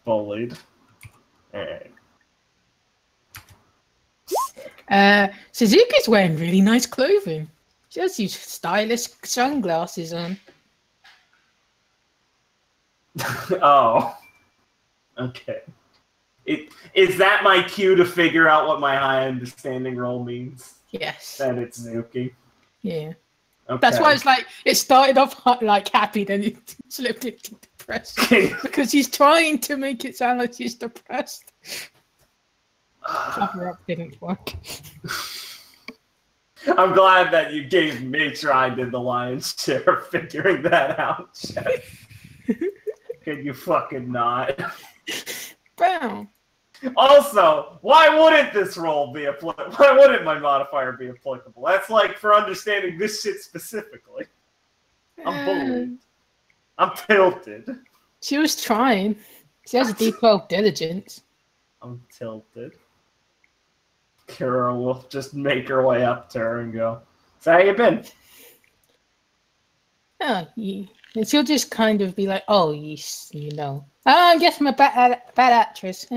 bullied. Alright. Suzuki's wearing really nice clothing. She has these stylish sunglasses on. Oh. Okay. Is that my cue to figure out what my high understanding roll means? Yes. That it's Zuki. Yeah. Okay. That's why it's like it started off like happy, then it slipped into depressed because he's trying to make it sound like she's depressed. Cover up didn't work. I'm glad that you gave me I did the lion's share of figuring that out. Could you fucking not? Bam. Also, why wouldn't this roll be applicable? Why wouldn't my modifier be applicable? That's like for understanding this shit specifically. I'm bullied. I'm tilted. She was trying. She has a D12 diligence. I'm tilted. Kira will just make her way up to her and go, "So how you been?" Oh, and she'll just kind of be like, "Oh, you know. I guess I'm a bad actress.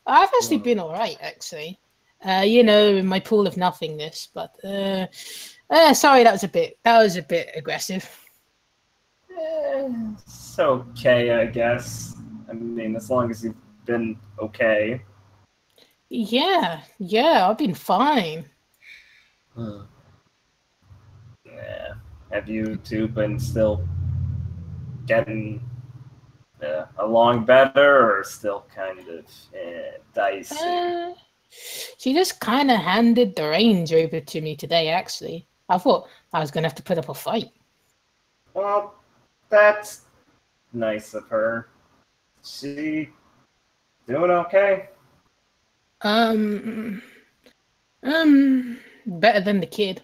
I've actually been all right, actually. In my pool of nothingness. But sorry, that was a bit aggressive. It's okay, I guess. I mean, as long as you've been okay. Yeah, I've been fine. Yeah. Have you two been still getting along better, or still kind of dicey? She just kind of handed the reins over to me today, actually. I thought I was going to have to put up a fight. Well, that's nice of her. She doing okay? Better than the kid.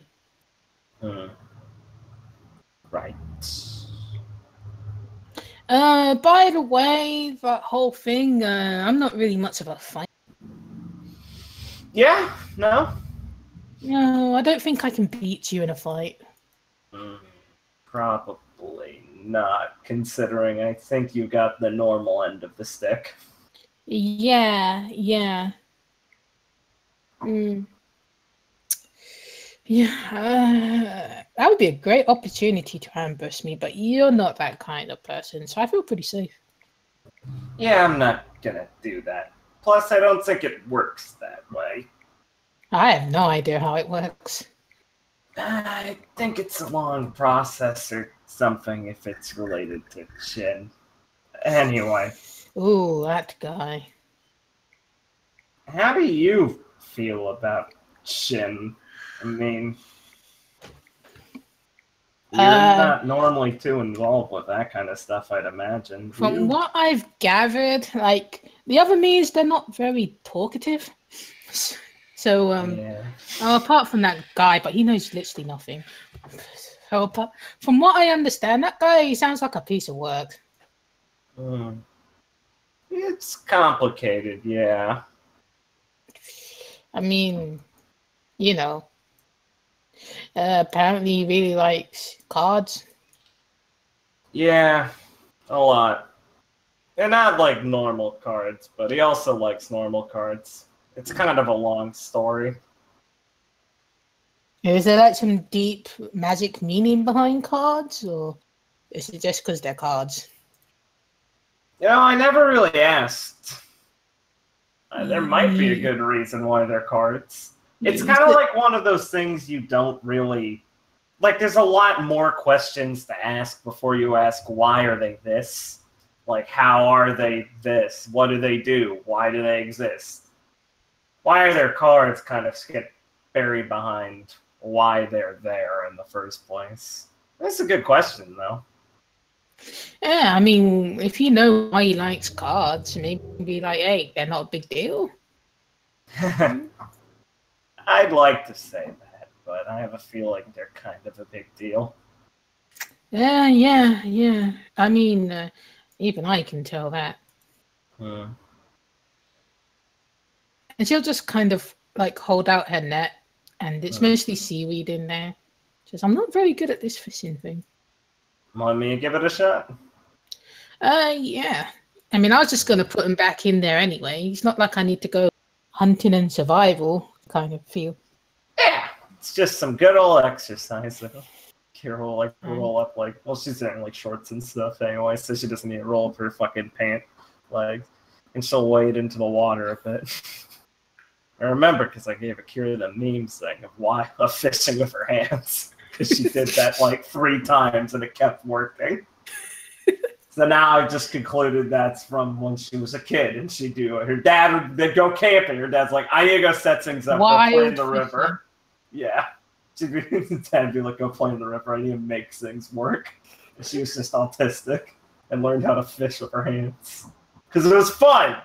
Right. By the way, that whole thing, I'm not really much of a fighter. Yeah? No? No, I don't think I can beat you in a fight. Probably not, considering I think you got the normal end of the stick. Yeah. That would be a great opportunity to ambush me, but you're not that kind of person, so I feel pretty safe. Yeah, I'm not gonna do that. Plus, I don't think it works that way. I have no idea how it works. I think it's a long process or something if it's related to Shin. Anyway. Ooh, that guy. How do you feel about Shin? I mean, you're not normally too involved with that kind of stuff, I'd imagine. From what I've gathered, like, the other me's, they're not very talkative. So, apart from that guy, but he knows literally nothing. So, from what I understand, that guy, he sounds like a piece of work. It's complicated, yeah. I mean, apparently he really likes cards. Yeah, a lot. They're not like normal cards, but he also likes normal cards. It's kind of a long story. Is there like some deep magic meaning behind cards, or is it just because they're cards? I never really asked. There might be a good reason why they're cards. It's kind of like one of those things you don't really... Like, there's a lot more questions to ask before you ask, why are they this? Like, how are they this? What do they do? Why do they exist? Why are their cards kind of get buried behind why they're there in the first place? That's a good question, though. Yeah, I mean, if you know why he likes cards, maybe be like, hey, they're not a big deal. I'd like to say that, but I have a feeling they're kind of a big deal. Yeah. I mean, even I can tell that. And she'll just kind of like hold out her net, and it's mostly seaweed in there. Just, I'm not very good at this fishing thing. Want me to give it a shot? Yeah. I mean, I was just going to put him back in there anyway. It's not like I need to go hunting and survival kind of feel. Yeah, it's just some good old exercise. Though. Carol like roll up like, well, she's wearing like shorts and stuff anyway, so she doesn't need to roll up her fucking pant legs, and she'll wade into the water a bit. I remember because I gave Akira the memes thing of fishing with her hands because she did that like 3 times and it kept working. So now I just concluded that's from when she was a kid and she'd do it. Her dad they'd go camping. Her dad's like, I need to go set things up, go play in the river. Yeah. Dad be like, go play in the river. I need to make things work. And she was just autistic and learned how to fish with her hands. Because it was fun.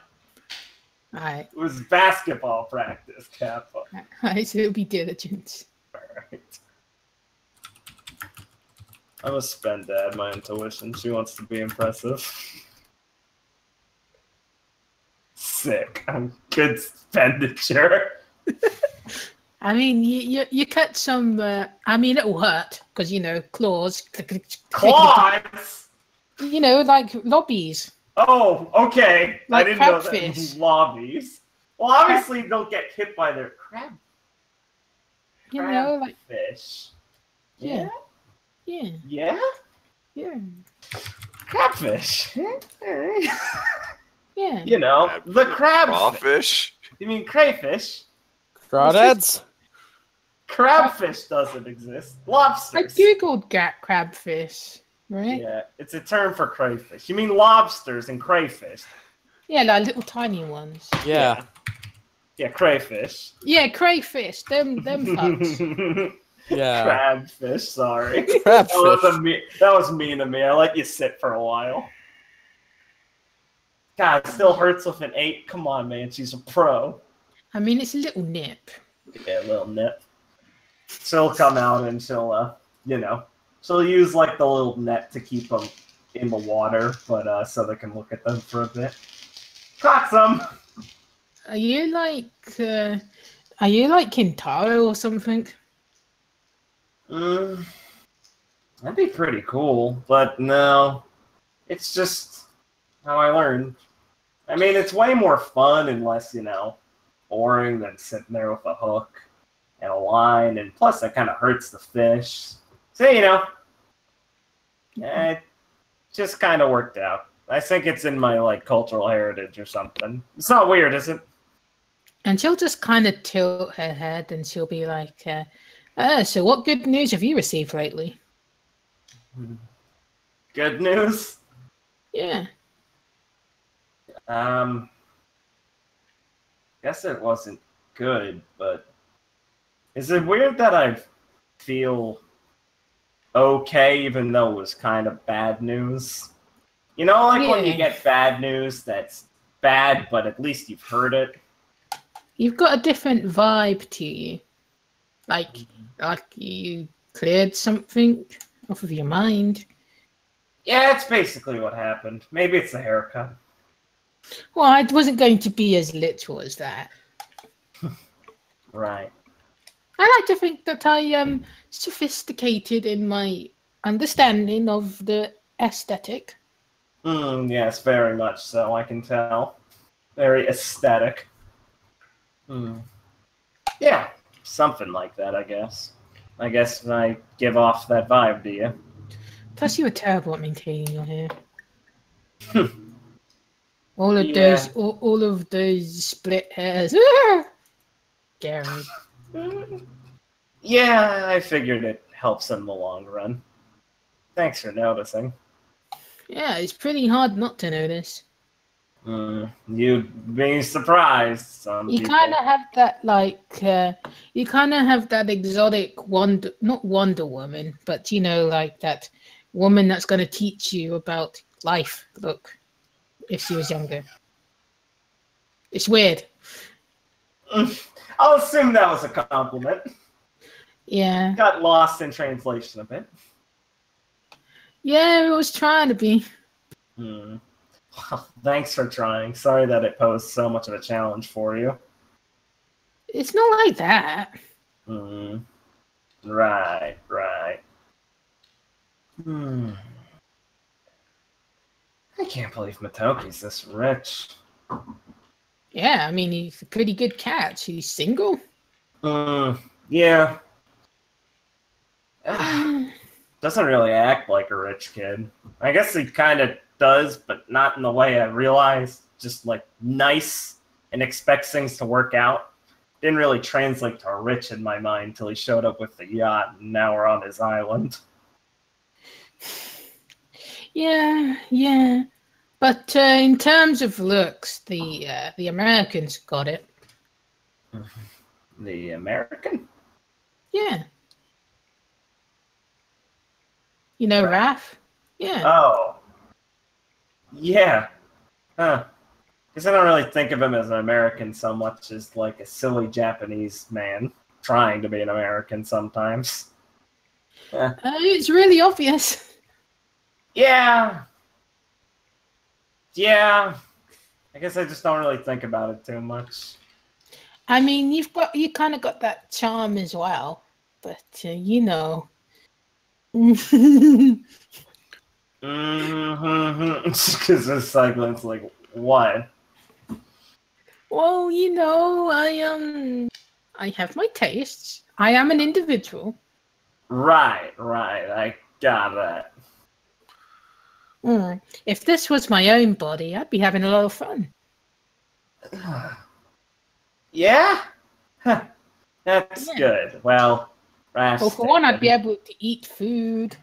Alright. It was basketball practice, Kappa. Alright, so it'll be diligence. Alright. I'm gonna spend Dad my intuition. She wants to be impressive. Sick. I'm good expenditure. I mean, you cut some. I mean, it'll hurt because claws. Claws. Like lobbies. Oh, okay. Like I didn't crabfish. know that. Lobbies. Well, obviously, you don't get hit by their crab. Like fish. Yeah. Yeah. Yeah. Yeah. Crabfish. Yeah. The crab. Crawfish. You mean crayfish? Crawdads? Crabfish doesn't exist. Lobsters. I googled crabfish, right? Yeah, it's a term for crayfish. You mean lobsters and crayfish? Yeah, like little tiny ones. Yeah. Yeah, crayfish. Yeah, crayfish. Them fucks. Yeah. Crabfish, sorry. Crabfish. That was mean of me. I let you sit for a while. God, it still hurts with an 8. Come on, man. She's a pro. I mean, it's a little nip. Yeah, a little nip. She'll come out and she'll use like the little net to keep them in the water, but so they can look at them for a bit. Caught some. Are you like Kintaro or something? That'd be pretty cool, but no. It's just how I learned. I mean, it's way more fun and less, boring than sitting there with a hook and a line, and plus that kind of hurts the fish. So, it just kind of worked out. I think it's in my, cultural heritage or something. It's not weird, is it? And she'll just kind of tilt her head and she'll be like, so what good news have you received lately? Good news? Yeah. Guess it wasn't good, but is it weird that I feel okay even though it was kind of bad news? When you get bad news that's bad, but at least you've heard it. You've got a different vibe to you. Like you cleared something off of your mind. Yeah, it's basically what happened. Maybe it's the haircut. Well, I wasn't going to be as literal as that. Right. I like to think that I am sophisticated in my understanding of the aesthetic. Yes, very much so, I can tell. Very aesthetic. Yeah, something like that, I guess. I guess I give off that vibe, do you? Plus, you were terrible at maintaining your hair. All of those split hairs. Gary. Yeah, I figured it helps in the long run. Thanks for noticing. Yeah, it's pretty hard not to notice. You'd be surprised. You kind of have that, exotic not Wonder Woman, but that woman that's going to teach you about life. Look, if she was younger. It's weird. I'll assume that was a compliment. Yeah. Got lost in translation a bit. Yeah, it was trying to be. Well, thanks for trying. Sorry that it posed so much of a challenge for you. It's not like that. Right. I can't believe Motoki's this rich. Yeah, I mean, he's a pretty good catch. He's single. Yeah. Doesn't really act like a rich kid. I guess he kind of does, but not in the way I realized. Just like nice and expects things to work out. Didn't really translate to rich in my mind until he showed up with the yacht, and now we're on his island. Yeah. But in terms of looks, the Americans got it. The American? Yeah. You know Raph? Yeah. Oh. Yeah. Huh. Because I don't really think of him as an American so much as like a silly Japanese man trying to be an American sometimes. It's really obvious. Yeah. Yeah. I guess I just don't really think about it too much. I mean, you kind of got that charm as well, but you know. Because the silence, like what? Well, you know, I have my tastes. I am an individual. Right. I got that. If this was my own body, I'd be having a lot of fun. Yeah? Huh. That's good. Well, for one, I'd be able to eat food.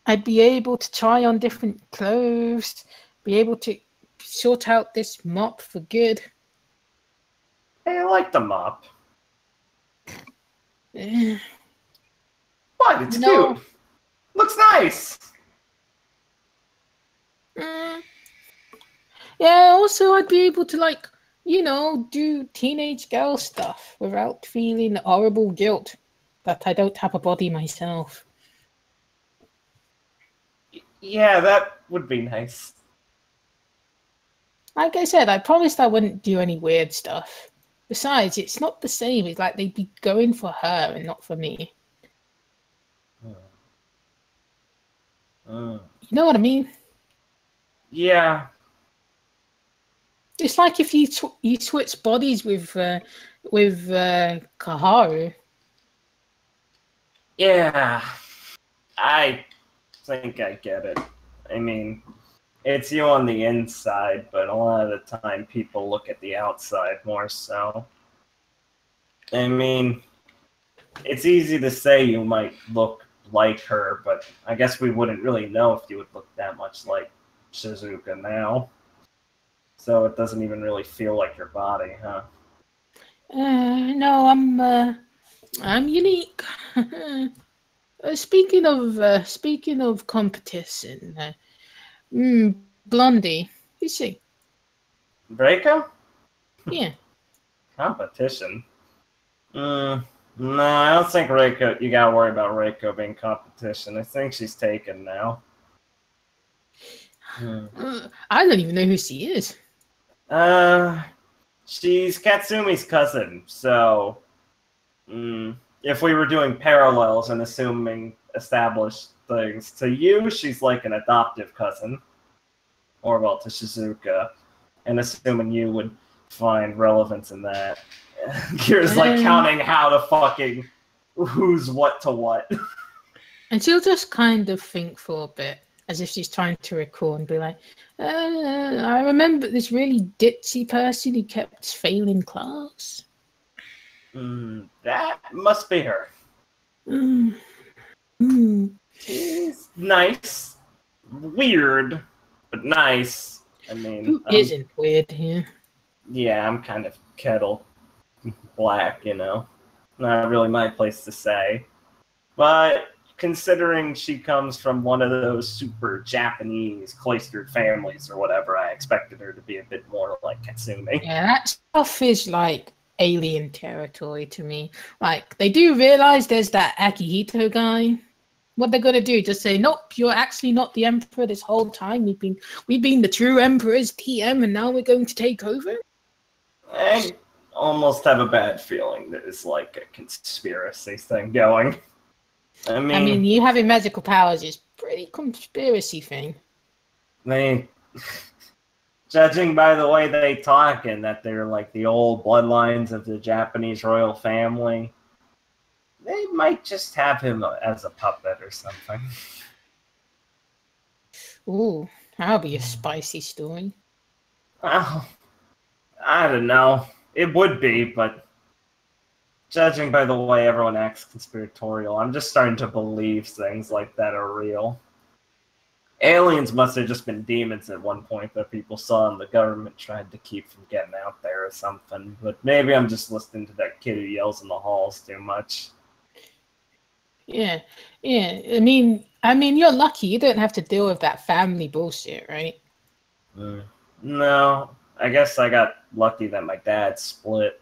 I'd be able to try on different clothes. Be able to sort out this mop for good. Hey, I like the mop. Eh. What? It's cute. Looks nice. Yeah, also I'd be able to, like, you know, do teenage girl stuff without feeling horrible guilt that I don't have a body myself. Yeah, that would be nice. Like I said, I promised I wouldn't do any weird stuff. Besides, it's not the same. It's like they'd be going for her and not for me. You know what I mean? Yeah. It's like if you switch bodies with Kaharu. Yeah. I think I get it. I mean, it's you on the inside, but a lot of the time people look at the outside more so. I mean, it's easy to say you might look like her, but I guess we wouldn't really know if you would look that much like Shizuka now. So it doesn't even really feel like your body, huh? No, I'm unique. Speaking of competition, Blondie, you see? Reiko? Yeah. Competition? No, I don't think Reiko. You gotta worry about Reiko being competition. I think she's taken now. I don't even know who she is. She's Katsumi's cousin. So, if we were doing parallels and assuming established things, to you, she's like an adoptive cousin. Or, well, to Shizuka. And assuming you would find relevance in that. Kira's like counting how to fucking who's what to what. And she'll just kind of think for a bit, as if she's trying to recall and be like, I remember this really ditzy person who kept failing class. That must be her. She's nice. Weird, but nice. I mean, who isn't weird here? Yeah, I'm kind of kettle black, you know. Not really my place to say. But considering she comes from one of those super Japanese cloistered families or whatever, I expected her to be a bit more like Katsumi. Yeah, that stuff is like alien territory to me. Like, they do realize there's that Akihito guy. What they're gonna do? Just say, nope, you're actually not the emperor this whole time. We've been the true emperor's TM, and now we're going to take over. I almost have a bad feeling that it's like a conspiracy thing going. I mean, you having magical powers is pretty conspiracy thing. They Judging by the way they talk and that they're like the old bloodlines of the Japanese royal family, they might just have him as a puppet or something. Ooh, that'll be a spicy story. Well, I don't know. It would be, but judging by the way everyone acts conspiratorial, I'm just starting to believe things like that are real. Aliens must have just been demons at one point that people saw and the government tried to keep from getting out there or something. But maybe I'm just listening to that kid who yells in the halls too much. Yeah. I mean, you're lucky. You don't have to deal with that family bullshit, right? No, I guess I got lucky that my dad split.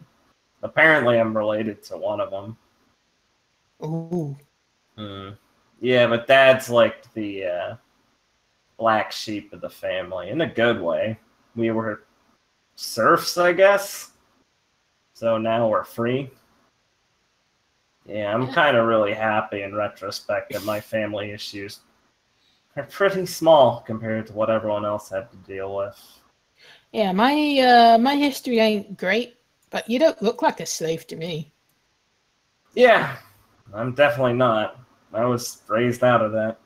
Apparently, I'm related to one of them. Ooh. Yeah, but Dad's like the black sheep of the family in a good way. We were serfs, I guess. So now we're free. Yeah, I'm kind of really happy in retrospect that my family issues are pretty small compared to what everyone else had to deal with. Yeah, my history ain't great, but you don't look like a slave to me. Yeah, I'm definitely not. I was raised out of that.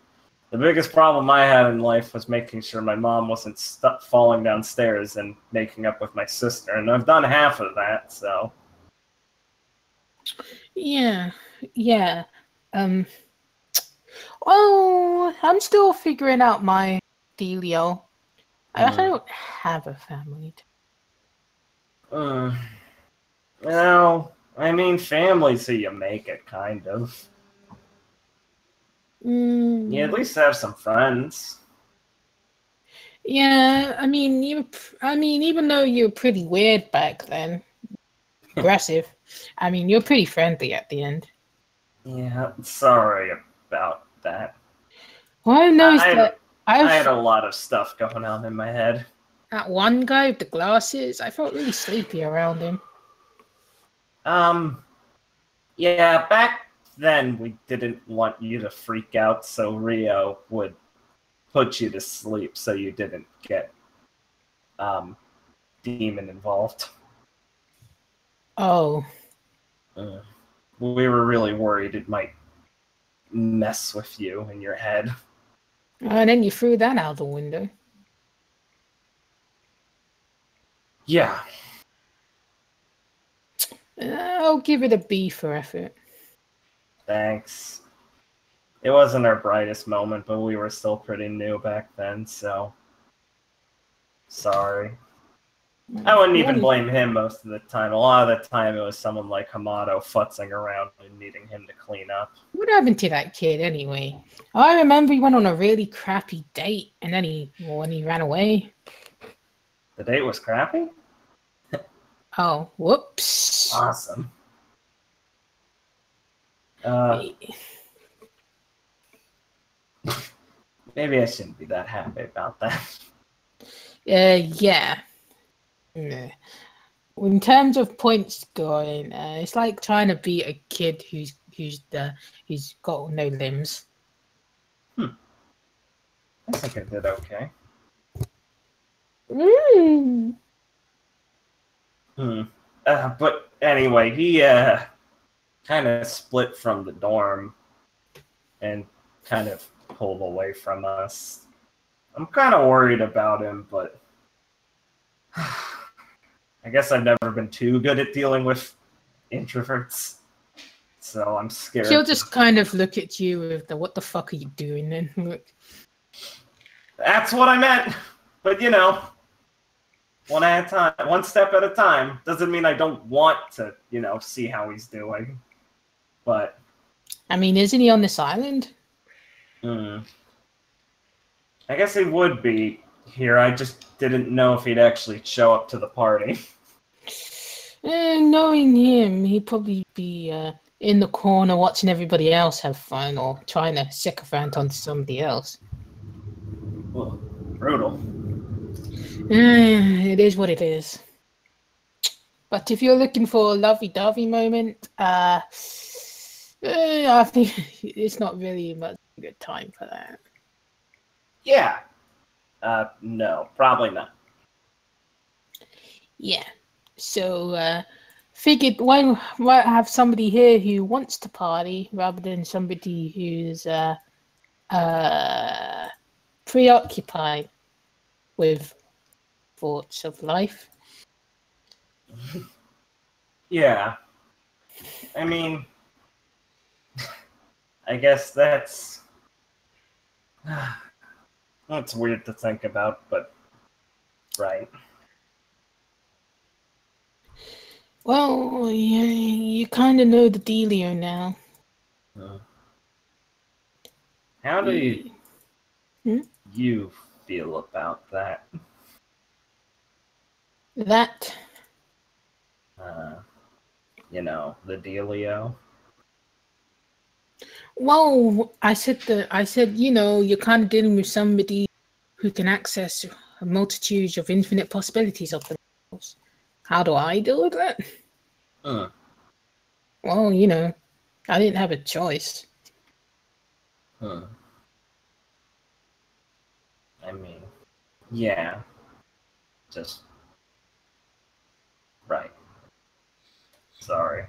The biggest problem I had in life was making sure my mom wasn't falling downstairs and making up with my sister, and I've done half of that, so... Yeah. Well, I'm still figuring out my dealio. I don't have a family. Well, I mean, family's who you make it, kind of. You at least have some friends. Yeah, I mean, even though you're pretty weird back then, aggressive, I mean, you're pretty friendly at the end. Yeah, sorry about that. Well, I noticed that I had a lot of stuff going on in my head. That one guy with the glasses, I felt really sleepy around him. Yeah, back then we didn't want you to freak out, so Rio would put you to sleep so you didn't get demon involved. Oh. We were really worried it might mess with you in your head. And then you threw that out the window. Yeah. I'll give it a B for effort. Thanks. It wasn't our brightest moment, but we were still pretty new back then, so... Sorry. I wouldn't even blame him most of the time. A lot of the time it was someone like Hamato futzing around and needing him to clean up. What happened to that kid anyway? I remember he went on a really crappy date and then he ran away. The date was crappy? Oh, whoops. Awesome. Maybe I shouldn't be that happy about that. Yeah. In terms of point scoring, it's like trying to beat a kid who's got no limbs. I think I did okay. But anyway, he kind of split from the dorm and kind of pulled away from us. I'm kind of worried about him, but I guess I've never been too good at dealing with introverts, so I'm scared. She'll just kind of look at you with the "What the fuck are you doing?" Then look. That's what I meant, but you know, one at a time, one step at a time. Doesn't mean I don't want to, see how he's doing. But I mean, isn't he on this island? I guess he would be here. I just didn't know if he'd actually show up to the party. Knowing him, he'd probably be in the corner watching everybody else have fun or trying to sycophant onto somebody else. Well, brutal. It is what it is. But if you're looking for a lovey-dovey moment, I think it's not really much a good time for that. Yeah. No, probably not. Yeah. So, figured why have somebody here who wants to party rather than somebody who's preoccupied with thoughts of life. Yeah. I mean, I guess that's weird to think about, but right. Well, you kind of know the dealio now. How do you Hmm? feel about that? That The dealio. well, I said, you're kind of dealing with somebody who can access a multitude of infinite possibilities of themselves. How do I deal with that? Well, I didn't have a choice. I mean, yeah. Just right. Sorry.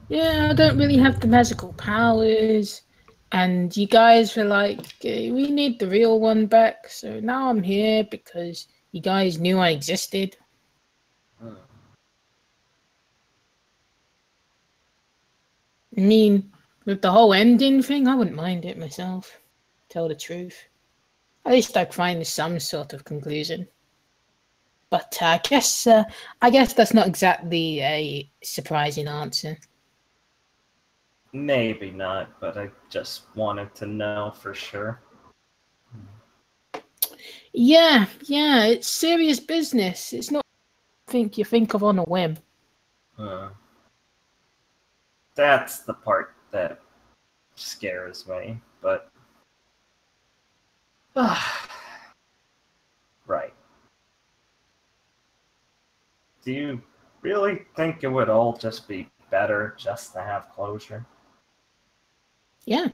Yeah, I don't really have the magical powers. And you guys were like, we need the real one back. So now I'm here because you guys knew I existed. I mean, with the whole ending thing, I wouldn't mind it myself. Tell the truth. At least I'd find some sort of conclusion. But I guess that's not exactly a surprising answer. Maybe not, but I just wanted to know for sure. Yeah, it's serious business. It's not something you think of on a whim. That's the part that scares me, but right. Do you really think it would all just be better just to have closure? Yeah.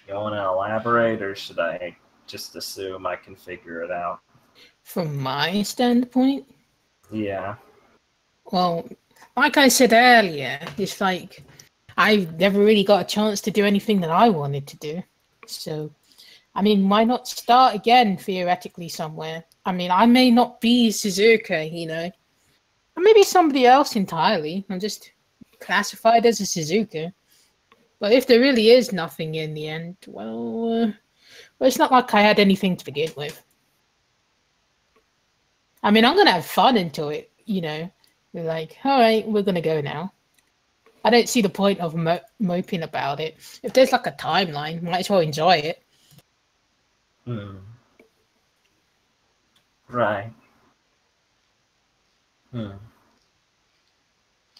You want to elaborate, or should I just assume I can figure it out? From my standpoint, Yeah. well, like I said earlier, it's like I never really got a chance to do anything that I wanted to do. So, I mean, why not start again theoretically somewhere? I mean, I may not be Suzuka, or maybe somebody else entirely. I'm just classified as a Suzuka. But if there really is nothing in the end, well, it's not like I had anything to begin with. I mean, I'm going to have fun until we're like, all right, we're going to go now. I don't see the point of moping about it. If there's like a timeline, might as well enjoy it. Right.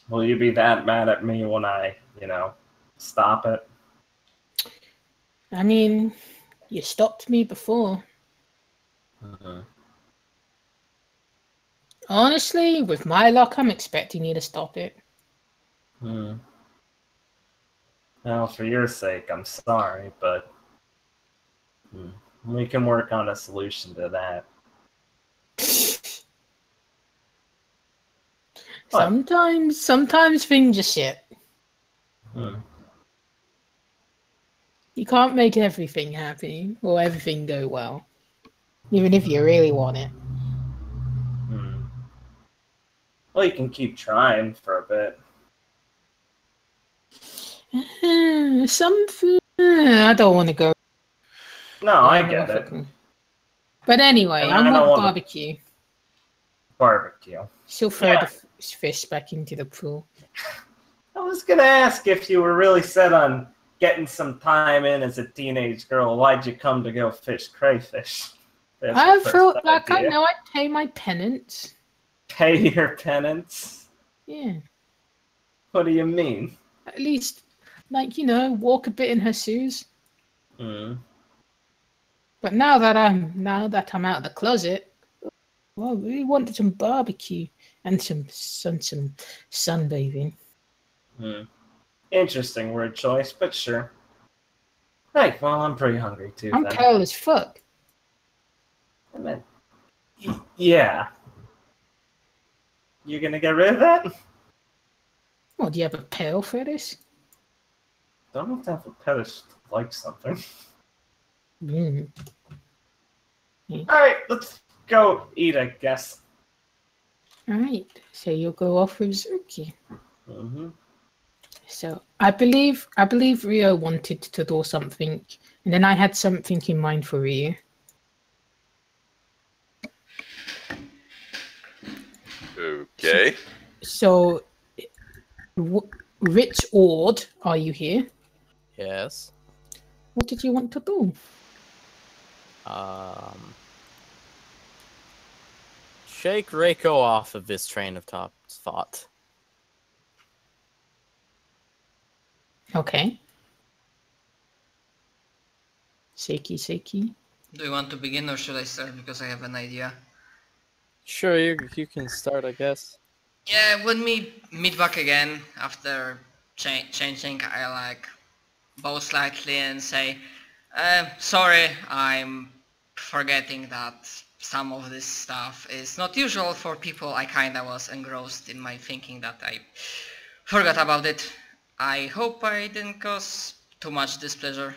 Will you be that mad at me when I, stop it? I mean, you stopped me before. Honestly, with my luck, I'm expecting you to stop it. Well, for your sake, I'm sorry, but we can work on a solution to that. Sometimes things are shit. You can't make everything happy or everything go well, even if you really want it. Well, you can keep trying for a bit. I don't want to go. No, I get it. But anyway, I want barbecue. Barbecue. She'll throw the fish back into the pool. I was going to ask if you were really set on getting some time in as a teenage girl. Why'd you come to go fish crayfish? I felt like I know I'd pay my penance. Pay your penance? Yeah. What do you mean? At least, walk a bit in her shoes. But now that I'm out of the closet, well, we wanted some barbecue and some sunbathing. Interesting word choice, but sure. Hey, well, I'm pretty hungry too. I'm then. pale as fuck. I meant, yeah. You gonna get rid of that? What, do you have a pale fetish? Don't have to have a fetish to like something. Mm. Alright, let's go eat, I guess. Alright, so you'll go off with Zuki. Mm-hmm. So I believe Rio wanted to do something, and then I had something in mind for Rio. Okay. So, Rich Ord, are you here? Yes. What did you want to do? Shake Reiko off of this train of thought. Okay. Seiki. Do you want to begin or should I start? Because I have an idea. Sure, you can start, I guess. Yeah, when we meet back again after changing, I like bow slightly and say, sorry, I'm forgetting that some of this stuff is not usual for people. I kinda was engrossed in my thinking that I forgot about it. I hope I didn't cause too much displeasure.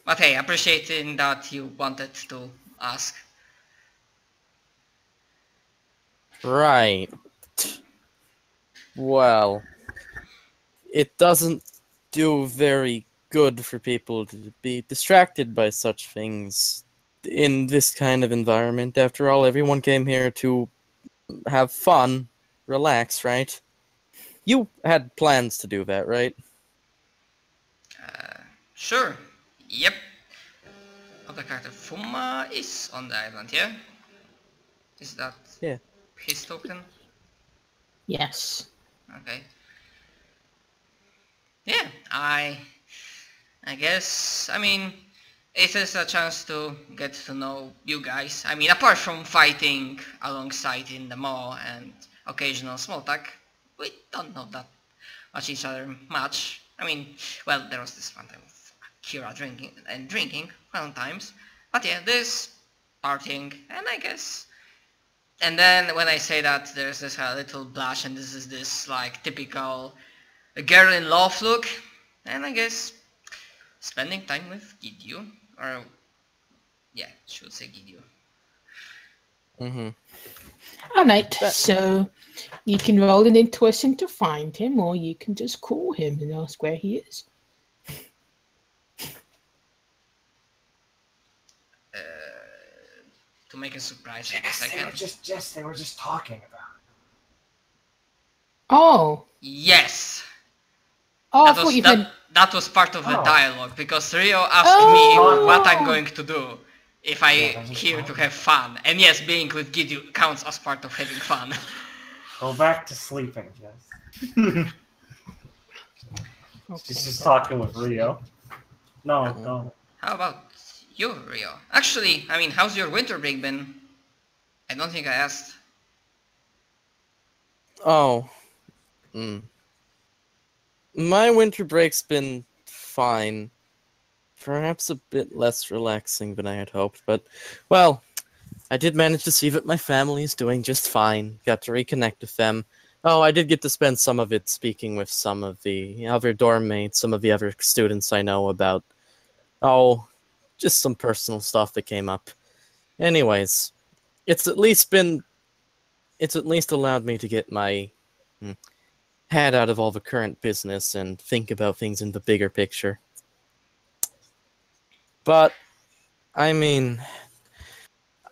But hey, appreciating that you wanted to ask. Right. Well, it doesn't do very good for people to be distracted by such things in this kind of environment. After all, everyone came here to have fun, relax, right? You had plans to do that, right? Sure. Yep. Of the character Fuma is on the island, yeah? Is that Yeah. his token? Yes. Okay. Yeah, I guess, I mean, it is a chance to get to know you guys. I mean, apart from fighting alongside in the mall and occasional small talk, we don't know that much each other much. I mean, well, there was this one time with Kira drinking fun times. But yeah, this partying, and I guess. And then when I say that, there's this little blush, and this is this like typical girl in love look, and I guess spending time with Gidyu, or yeah, should say Gidyu. Mm-hmm. Alright, so you can roll an intuition to find him, or you can just call him and ask where he is. To make a surprise, I guess I can. They were just talking about it. Oh. Yes! Oh, I That thought was, you meant... that was part of the Oh. dialogue, because Rio asked me Oh. what I'm going to do if I Yeah, that's here to fine. have fun. And yes, being with Gidyu counts as part of having fun. Go back to sleeping, Jess. Okay. She's just talking with Rio. No. How about you, Rio? Actually, I mean, how's your winter break been? I don't think I asked. Oh. My winter break's been fine. Perhaps a bit less relaxing than I had hoped, but, well, I did manage to see that my family is doing just fine. Got to reconnect with them. Oh, I did get to spend some of it speaking with some of the other dorm mates, some of the other students I know about, just some personal stuff that came up. Anyways, it's at least allowed me to get my head out of all the current business and think about things in the bigger picture. But, I mean,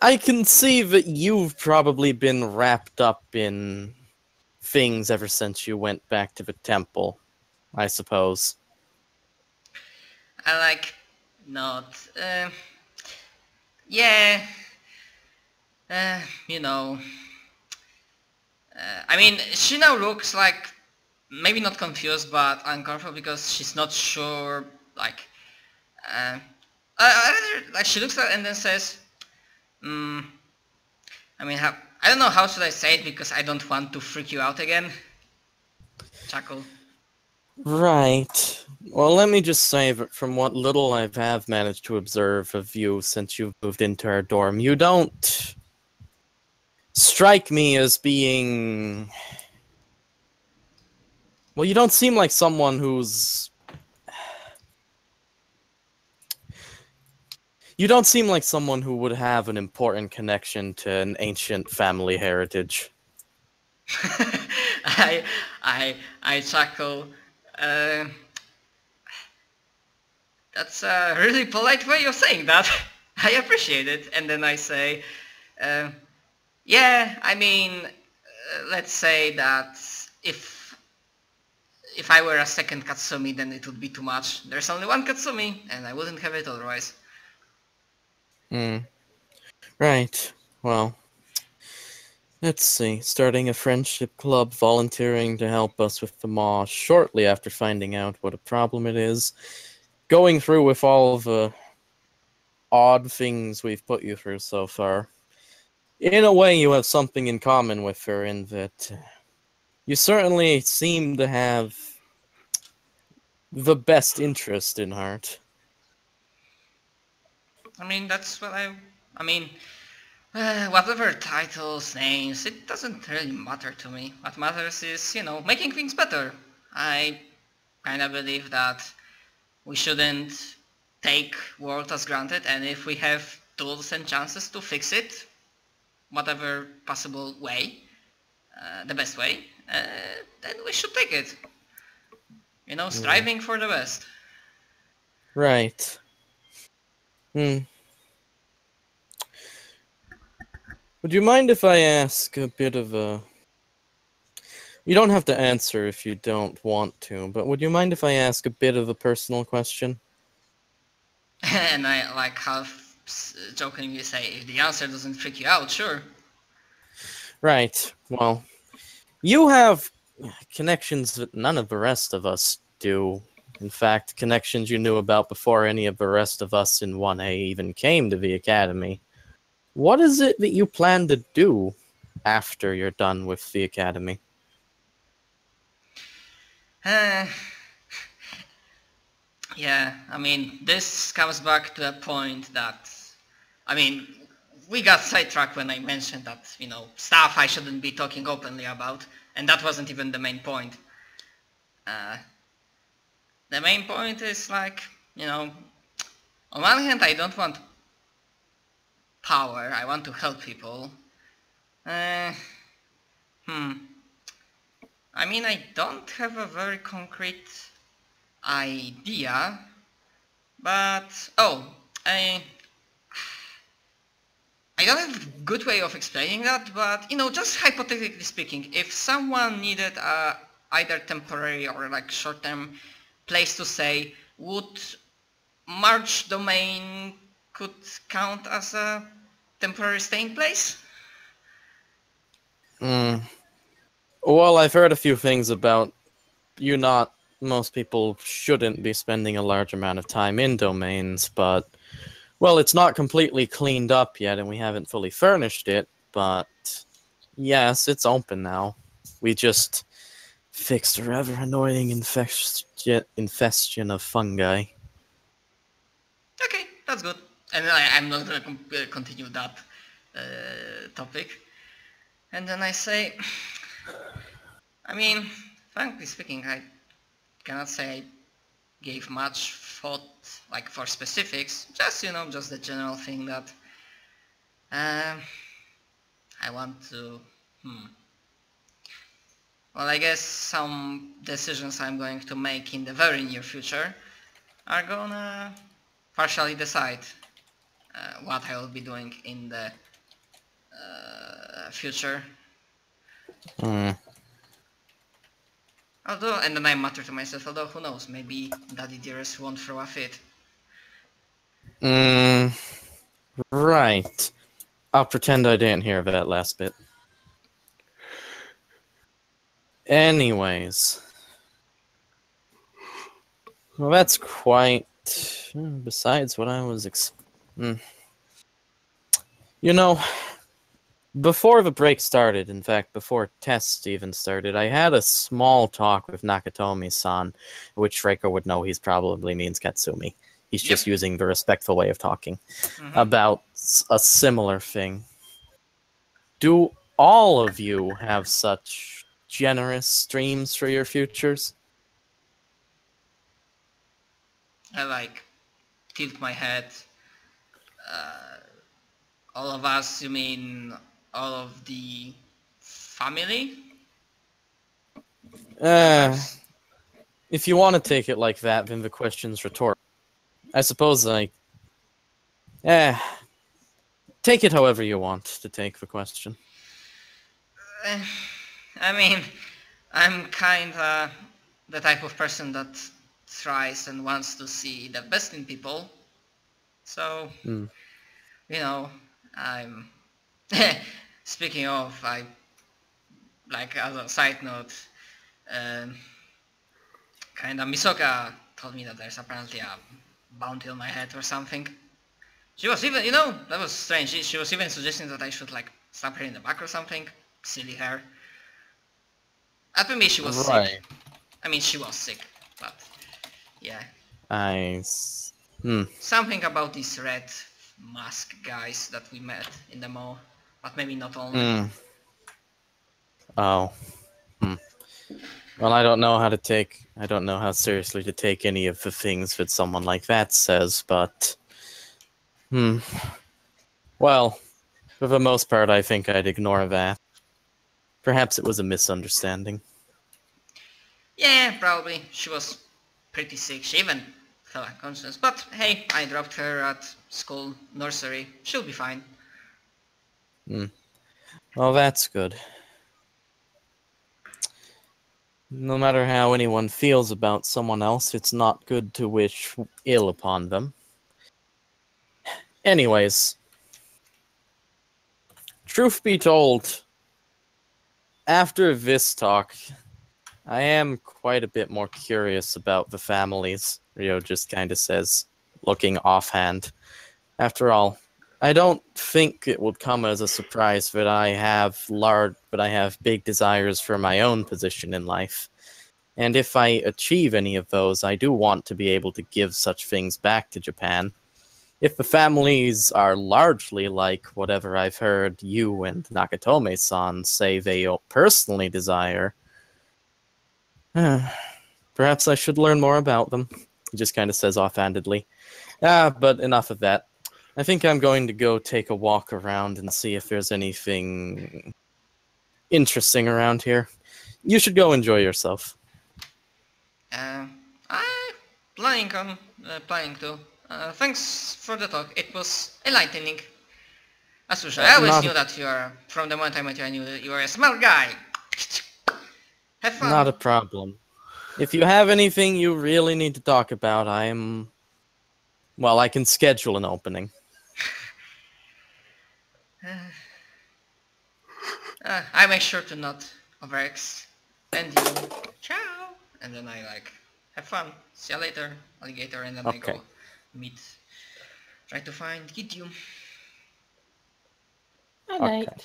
I can see that you've probably been wrapped up in things ever since you went back to the temple, I suppose. I like not. Yeah. You know. I mean, she now looks like maybe not confused, but uncomfortable because she's not sure. Like, like she looks at it and then says, I mean, I don't know how should I say it because I don't want to freak you out again. Chuckle. Right. Well, let me just say that from what little I have managed to observe of you since you've moved into our dorm, you don't strike me as being... Well, you don't seem like someone who's... You don't seem like someone who would have an important connection to an ancient family heritage. I chuckle. That's a really polite way of saying that. I appreciate it. And then I say, yeah, I mean, let's say that if I were a second Katsumi, then it would be too much. There's only one Katsumi, and I wouldn't have it otherwise. Right. Well, let's see. Starting a friendship club, volunteering to help us with the maw shortly after finding out what a problem it is. Going through with all the odd things we've put you through so far. In a way, you have something in common with her in that you certainly seem to have the best interest in heart. I mean, that's what I mean, whatever titles, names, it doesn't really matter to me. What matters is, making things better. I kind of believe that we shouldn't take world as granted, and if we have tools and chances to fix it, whatever possible way, the best way, then we should take it. Striving for the best. Right. Would you mind if I ask a bit of a... You don't have to answer if you don't want to, but would you mind if I ask a bit of a personal question? And I half jokingly say, if the answer doesn't freak you out, sure. Right. Well, you have connections that none of the rest of us do. In fact, connections you knew about before any of the rest of us in 1A even came to the Academy. What is it that you plan to do after you're done with the Academy? Yeah, I mean, this comes back to a point that, we got sidetracked when I mentioned that, stuff I shouldn't be talking openly about, and that wasn't even the main point. The main point is on one hand I don't want power, I want to help people. I don't have a very concrete idea, but I don't have a good way of explaining that, but just hypothetically speaking, if someone needed either temporary or short-term place to stay, would March Domain could count as a temporary staying place? Well, I've heard a few things about most people shouldn't be spending a large amount of time in domains, but, well, it's not completely cleaned up yet, and we haven't fully furnished it, but yes, it's open now. We just fixed a rather annoying infestation of fungi. Okay, that's good. And I'm not going to continue that topic. And then I say, frankly speaking, I cannot say I gave much thought for specifics, just just the general thing that I want to well, I guess some decisions I'm going to make in the very near future are gonna partially decide what I will be doing in the future. And then I mutter to myself, although who knows, maybe Daddy Dearest won't throw a fit. Right. I'll pretend I didn't hear that last bit. Anyways. Well, that's quite... besides what I was... Before the break started, in fact, before tests even started, I had a small talk with Nakatomi-san, which Reiko would know he's probably means Katsumi. He's just using the respectful way of talking about a similar thing. Do all of you have such generous dreams for your futures? I like tilt my head. All of us, you mean all of the family? Perhaps? If you want to take it like that, then the question's rhetorical. I suppose take it however you want to take the question. I mean, I'm kinda the type of person that tries and wants to see the best in people. So, you know, I'm... Speaking of, like as a side note, kinda Misoka told me that there's apparently a bounty on my head or something. She was even, you know, that was strange. She was even suggesting that I should like stab her in the back or something. Silly her. Maybe she was sick. I mean, she was sick, but yeah. Something about these red mask guys that we met in the mall, but maybe not only. Oh. Well, I don't know how seriously to take any of the things that someone like that says, but... Well, for the most part, I think I'd ignore that. Perhaps it was a misunderstanding. Yeah, probably. She was pretty sick. She even fell unconscious. But hey, I dropped her at school nursery. She'll be fine. Well, that's good. No matter how anyone feels about someone else, it's not good to wish ill upon them. Anyways, truth be told, after this talk, I am quite a bit more curious about the families, Ryo just kind of says, looking offhand. After all, I don't think it would come as a surprise that I have big desires for my own position in life. And if I achieve any of those, I do want to be able to give such things back to Japan. If the families are largely like whatever I've heard you and Nakatome-san say they personally desire, perhaps I should learn more about them. He just kind of says offhandedly. But enough of that. I think I'm going to go take a walk around and see if there's anything interesting around here. You should go enjoy yourself. I'm planning to. Thanks for the talk. It was enlightening. As usual, I always knew that you are, from the moment I met you, I knew that you were a smart guy. Have fun. Not a problem. If you have anything you really need to talk about, I can schedule an opening. I make sure to not overextend you. Ciao! And then I have fun. See you later, alligator, and then I go try to find Gidyu. Alright. Okay.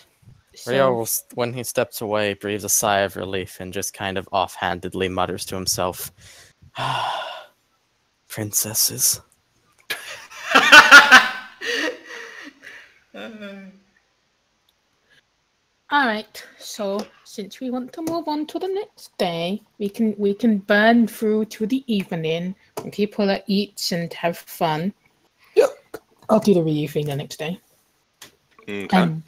Ryo, when he steps away, breathes a sigh of relief and just kind of offhandedly mutters to himself, princesses. Alright, so since we want to move on to the next day, we can burn through to the evening when people are eats and have fun. Yep. I'll do the review thing the next day. Okay. And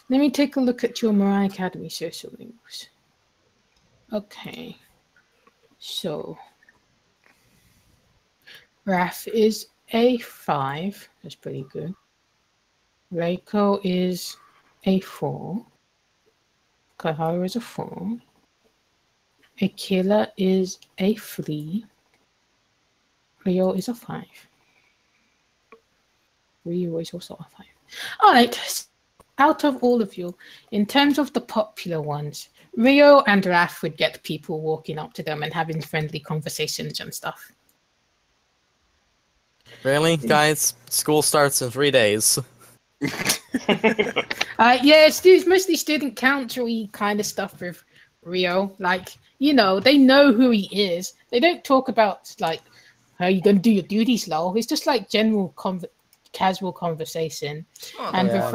let me take a look at your Mariah Academy social links. Okay. So Raph is A5. That's pretty good. Reiko is A4. Kaharu is a 4. Akila is A3. Ryo is a 5. Ryo is also a 5. Alright, out of all of you, in terms of the popular ones, Ryo and Raph would get people walking up to them and having friendly conversations and stuff. Really? Guys, school starts in 3 days. Yeah, it's mostly student council-y kind of stuff with Rio. Like, you know, they know who he is. They don't talk about, like, how you gonna do your duties, lol. It's just like general casual conversation. Oh, And Yeah.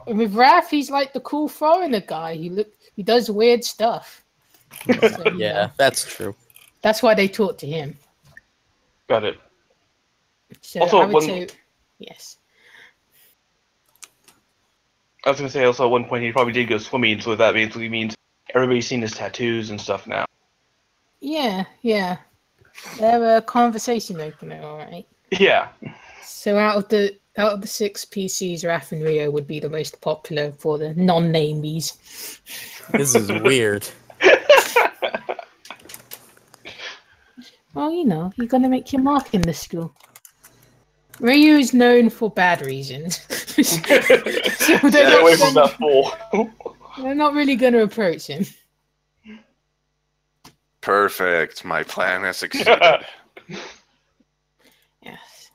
with Raph, he's like the cool foreigner guy. He does weird stuff. So, you Yeah, know, that's true. that's why they talk to him. Got it. So Also, I would say yes. I was gonna say also at one point he probably did go swimming, so that basically means everybody's seen his tattoos and stuff now. Yeah. They're a conversation opener, all right. Yeah. So out of the 6 PCs, Raph and Rio would be the most popular for the non-namies. This is weird. Well, you know, you're gonna make your mark in the school. Ryu is known for bad reasons. So Get away from that fool. they're not really gonna approach him. Perfect. My plan has succeeded. Yes.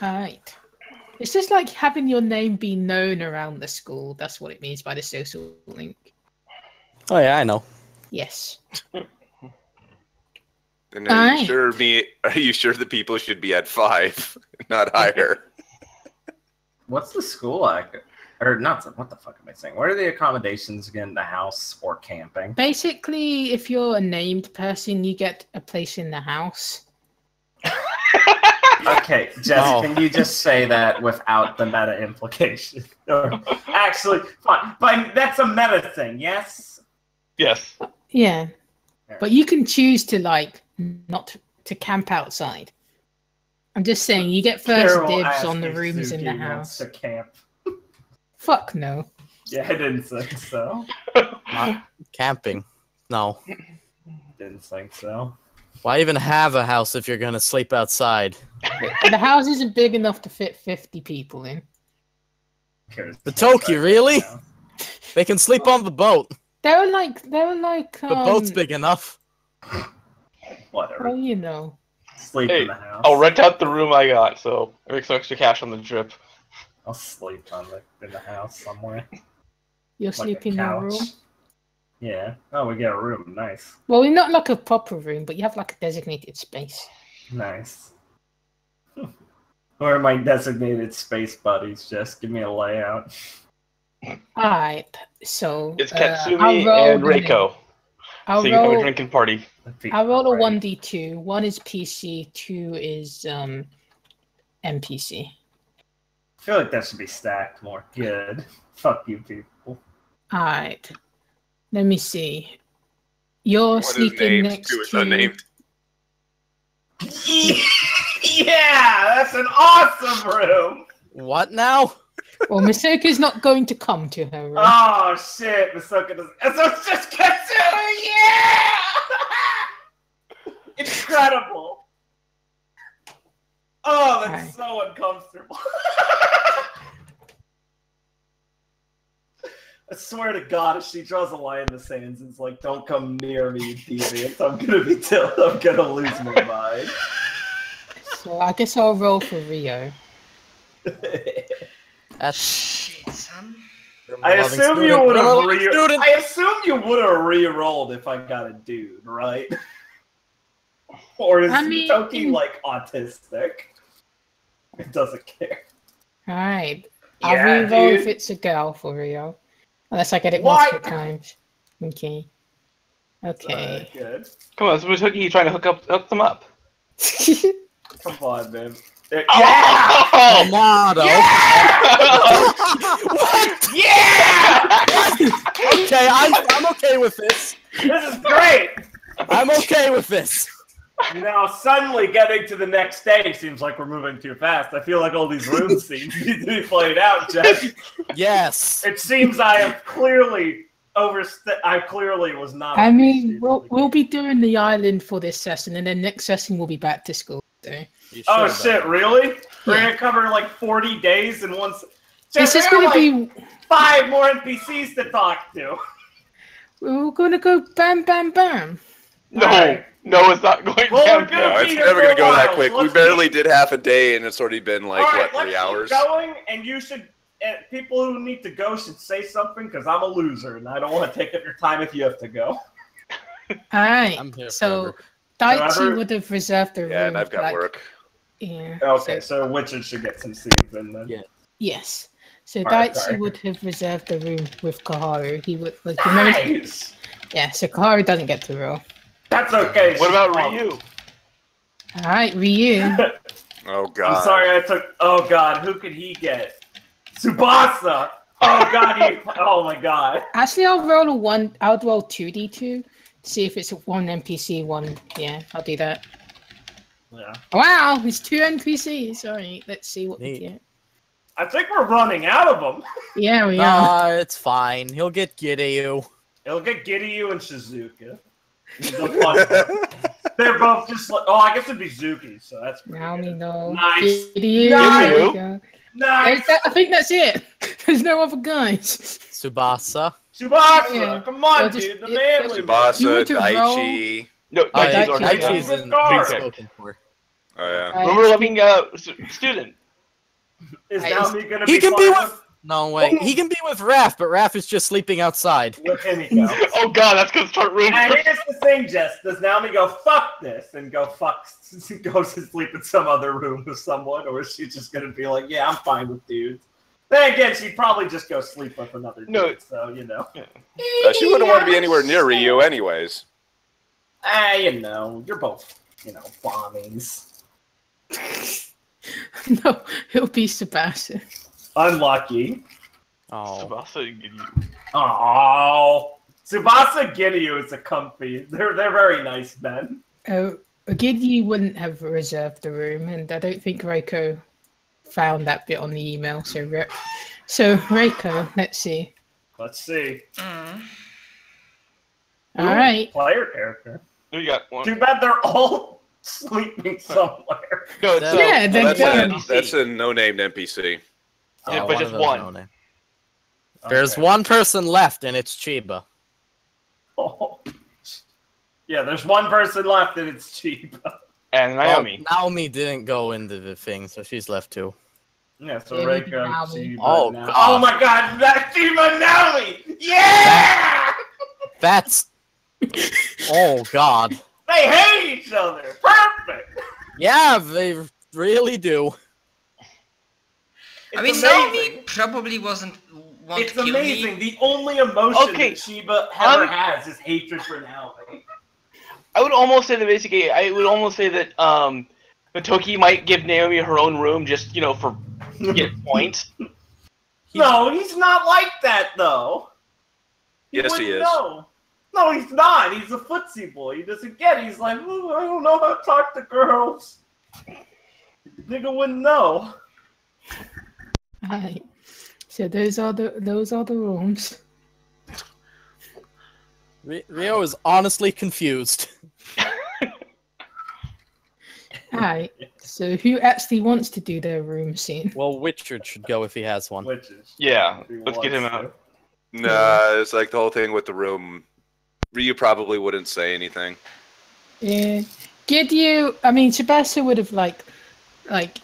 Alright. It's just like having your name be known around the school. That's what it means by the social link. Oh yeah, I know. Yes. And Aye. are you sure the people should be at 5, not higher? What's the school like? Or not, what the fuck am I saying? What are the accommodations again? The house or camping? Basically, if you're a named person, you get a place in the house. Okay, Jess, Oh. can you just say that without the meta implication? Or, actually, fine. But that's a meta thing, yes? Yes. Yeah. But you can choose to, like, not to camp outside. I'm just saying, you get first Carol dibs asked on the if rooms in the Suki wants house. to camp. Fuck no. Yeah, I didn't think so. Not camping. No. Didn't think so. Why even have a house if you're gonna sleep outside? The house isn't big enough to fit 50 people in. Motoki, really? They can sleep on the boat. They were like, The boat's big enough. Whatever. well, you know. Sleep Hey, in the house. I'll rent out the room I got, so I make some extra cash on the trip. I'll sleep in the house somewhere. You're Like a sleeping in a couch. room. Yeah. Oh, we get a room. Nice. Well, not like a proper room, but you have like a designated space. Nice. Who are my designated space buddies? Just give me a layout. Alright, so It's I'll Katsumi roll and Reiko. I'll So you can have a roll. drinking party. I'll roll a Alright. 1d2. 1 is PC, 2 is NPC. I feel like that should be stacked more. Good. Fuck you, people. Alright. Let me see. You're One is sleeping named, next 2 is to. unnamed. Yeah, that's an awesome room. What now? Well, Masoka's not going to come to her room. Oh shit, Masoka does. So it's just Katsumi. Yeah, incredible. Oh, that's Alright. so uncomfortable. I swear to God, if she draws a line in the sands, it's like, don't come near me, you deviant. I'm gonna lose my mind. So I guess I'll roll for Rio. That's Shit, son. I assume you would have student. I assume you would have re-rolled if I got a dude, right? Or is I mean- Motoki like autistic? It doesn't care. Alright. Yeah, I'll re-roll dude. if it's a girl for Rio. Unless I get it What? multiple times. Okay. Okay. Good. Come on, so Motoki trying to hook them up. Come on, man. Oh! Motto. What? Yeah! Okay, I'm okay with this. This is great! I'm okay with this. Now, suddenly getting to the next stage seems like we're moving too fast. I feel like all these room scenes need to be played out, Jeff. Yes. It seems I have clearly I clearly was not. I mean, we'll be doing the island for this session, and then next session we'll be back to school. So. Oh shit! Really? We're Yeah. gonna cover like 40 days in one. This is Jeff, going to we got, like, be. 5 more NPCs to talk to. We're going to go bam, bam, bam. No. Alright. No, it's not going Well, down. we're gonna No, be it's here never for going to a go that while, quick. so We let's barely keep- did half a day, and it's already been like, All right, what, 3 let's hours? keep going, and you should. People who need to go should say something because I'm a loser and I don't want to take up your time if you have to go. All right. I'm here So forever. Daichi Forever? would have reserved the room. Yeah, and I've got like, work. Yeah. Okay, So, so Witcher should get some seeds in then. Yeah. yes. So All right, Daichi sorry. would have reserved the room with Kaharu. He would like remember. Nice. Yeah. So Kaharu doesn't get to roll. That's okay. What she's about wrong. Ryu? All right, Ryu. Oh, God. I'm sorry I took. Oh God, who could he get? Tsubasa. Oh God, oh my God. Actually, I'll roll a one. I'll roll 2d2. See if it's one NPC, one. Yeah, I'll do that. Yeah. Wow, it's 2 NPCs. All right, let's see what we Neat. get. I think we're running out of them. Yeah, we are. Nah, it's fine. He'll get Gideu. It'll get Giryu and Shizuka. They're both just like. Oh, I guess it'd be Zuki, so that's pretty Naomi, good. no. Nice. Gideon, Nice. there we go. Nice. I think that's it. There's no other guys. Tsubasa. Tsubasa, Yeah. come on, Well, just- dude, the it- manly. You Tsubasa, want to Daichi. No, Oh, Daichi's Daichi- already Daichi's done. Daichi's with in guard. spoken for. Oh, yeah. Alright, Remember loving student. Is Is- Naomi gonna He be can be fine with. No way. He can be with Raph, but Raph is just sleeping outside. with Himiko? Oh God, that's gonna start room. And here's the thing, Jess. Does Naomi go fuck this and go goes to sleep in some other room with someone, or is she just gonna be like, yeah, I'm fine with dudes? Then again, she'd probably just go sleep with another dude. No. So you know. She wouldn't want to be anywhere near Ryu, anyways. You know, you're both, bombings. No, it'll be Sebastian. Unlucky. Oh. Tsubasa, you- Oh, Tsubasa and Giryu is a comfy. They're very nice men. Gidyu wouldn't have reserved the room, and I don't think Reiko found that bit on the email. So Reiko, let's see. Let's see. All right. Player character. you got one. Too bad they're all sleeping somewhere. No, it's Yeah, then That's go. that's a no-named NPC. Yeah, Oh, but of just those one. no-name. There's Okay. one person left, and it's Chiba. Oh. Yeah, there's one person left, and it's cheap. And Naomi. Well, Naomi didn't go into the thing, so she's left too. Yeah, so Yeah, maybe Reiko, Naomi. Chiba, Oh, now. God. Oh my God, that's Chiba Naomi! Yeah! That's. Oh God. They hate each other. Perfect. Yeah, they really do. I mean, It's Naomi amazing. probably won't It's kill amazing. me. The only emotion Okay, that Chiba ever I'm- has is hatred for Naomi. I would almost say that basically, I would almost say that Motoki might give Naomi her own room just for get points. No, he's not like that though. Yes, he wouldn't is. know. No, he's not. He's a footsie boy. He doesn't get it. He's like, "Ooh, I don't know how to talk to girls. Nigga wouldn't know. All right. So those are the rooms. Rio is honestly confused. All right. So who actually wants to do their room scene? Well, Richard should go if he has one. Witches. Yeah, If he let's get him wants out. Nah, it's like the whole thing with the room. Ryu probably wouldn't say anything. Yeah. Gidyu, I mean, Sebastian would have like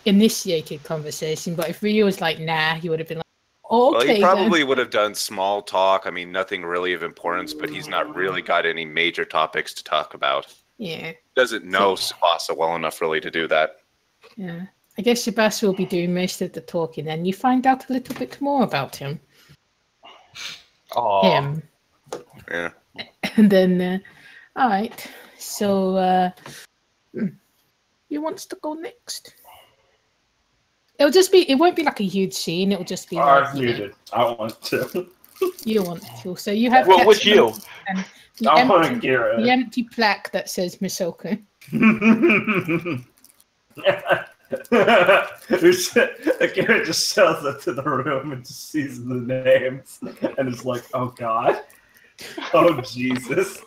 initiated conversation, but if Ryu was like, nah, he would have been like, oh, Well, okay. he then. probably would have done small talk. I mean, nothing really of importance, but he's not really got any major topics to talk about. Yeah. Doesn't know Tsubasa well enough really to do that. Yeah. I guess Sebastian will be doing most of the talking, and you find out a little bit more about him. Aw. Him. Yeah. And then, all right. So, who wants to go next? It'll just be. It won't be like a huge scene. It'll just be like I've muted. I want to. you want to. So you have. Well, which you? And the, I want to empty, gear the it. empty plaque that says Misoko. Akira just shows up to the room and just sees the names and is like, oh God. Oh Jesus.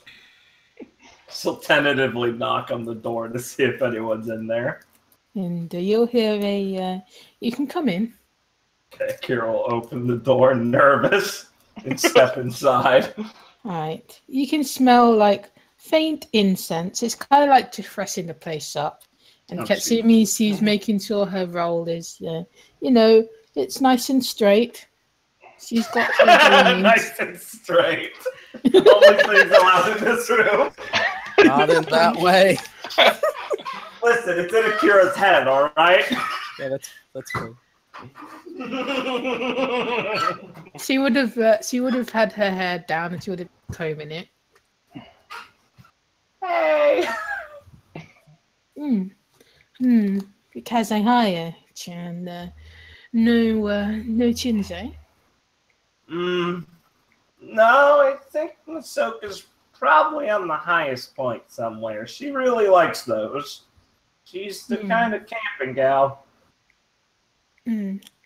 She'll tentatively knock on the door to see if anyone's in there. And you'll hear a. You can come in. Okay, Akira will open the door nervous and step inside. All right. You can smell like faint incense. It's kind of like to freshen the place up. And Katsumi, she's making sure her roll is, it's nice and straight. She's got her belongings. Nice and straight. Only things allowed in this room. Not in that way. Listen, it's in Akira's head, all right? Yeah, that's cool. She would have had her hair down and she would have combing it. Hey. Because I hire and no Chinzo. No, I think Masoka's probably on the highest point somewhere. She really likes those. She's the kind of camping gal.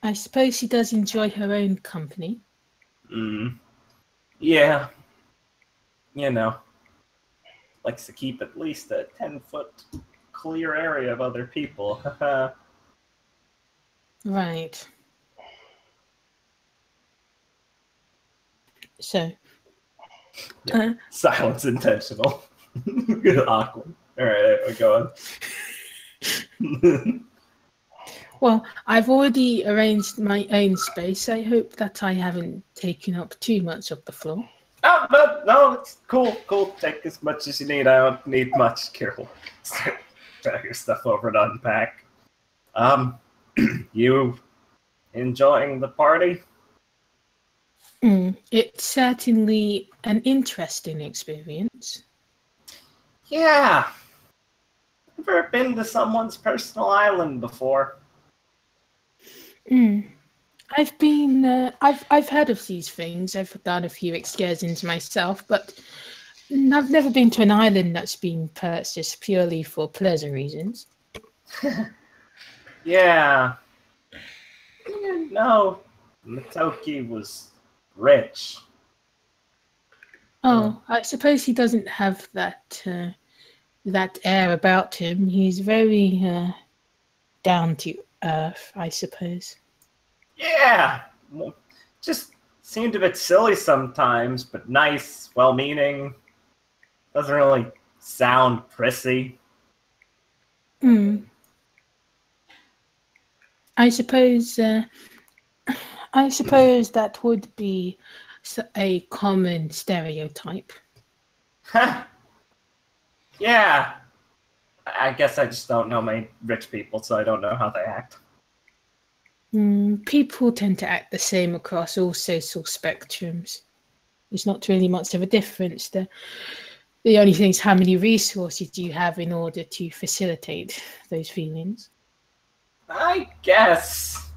I suppose she does enjoy her own company. Yeah. Likes to keep at least a 10-foot clear area of other people. Right. So. Silence intentional. Awkward. All right, we're going. Well, I've already arranged my own space. I hope that I haven't taken up too much of the floor. Oh, but no, it's cool. Take as much as you need. I don't need much. Careful. Drag your stuff over to unpack. You enjoying the party? It's certainly an interesting experience. Yeah. Ever been to someone's personal island before? I've been. I've heard of these things. I've done a few excursions myself, but I've never been to an island that's been purchased purely for pleasure reasons. Yeah. No, Motoki was rich. Oh, I suppose he doesn't have that air about him. He's very down to earth, I suppose. Yeah. Well, just seemed a bit silly sometimes, but nice, well-meaning. Doesn't really sound prissy. I suppose that would be a common stereotype. Yeah. I guess I just don't know many rich people, so I don't know how they act. People tend to act the same across all social spectrums. There's not really much of a difference. The only thing is how many resources do you have in order to facilitate those feelings. I guess.